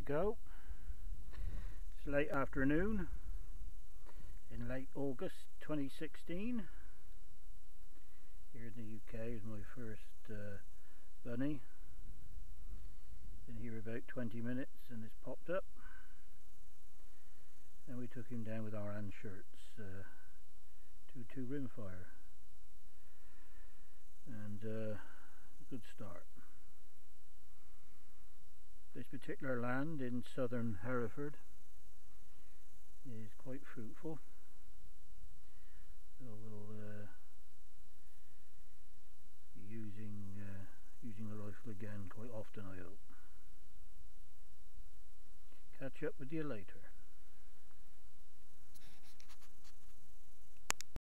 go. It's late afternoon in late August 2016. Here in the UK is my first bunny. Been here about 20 minutes and it's popped up. And we took him down with our Anschutz 2-2 Rimfire. And a good start. This particular land in southern Hereford is quite fruitful. So we'll be using the rifle again quite often, I hope. Catch up with you later.